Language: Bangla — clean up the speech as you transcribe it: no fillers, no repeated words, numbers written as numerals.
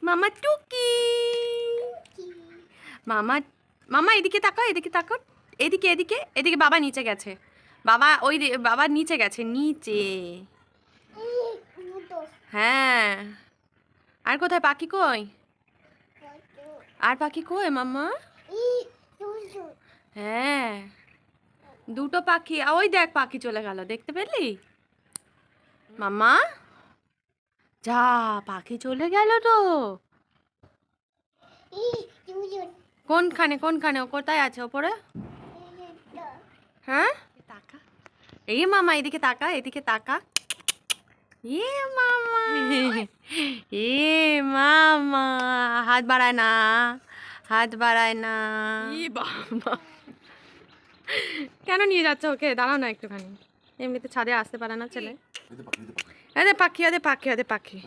মামা টুকি। মামা মামা এদিকে তাকাও, এদিকে তাকাও, এদিকে এদিকে এদিকে। বাবা নিচে গেছে, বাবা ওই বাবা নিচে গেছে, নিচে। হ্যাঁ, আর কোথায় পাখি কই? আর পাখি কই মাম্মা? হ্যাঁ, দুটো পাখি। ওই দেখ পাখি চলে গেল, দেখতে পেলি মাম্মা? যা, পাখি চলে গেল তো। কোনখানে কোনখানে? ও কোথায় আছে? ওপরে? হ্যাঁ, তাকা। এই মামা এদিকে তাকা, এদিকে তাকা। এ মামা, এ মামা, হাত বাড়ায় না, হাত বাড়ায় না। বাবা, কেন নিয়ে যাচ্ছ ওকে? দাঁড়াও না একটুখানি, এমনিতে ছাদে আসতে পারে না ছেলে। এদের পাখি, ওদের পাখি, ওদের পাখি।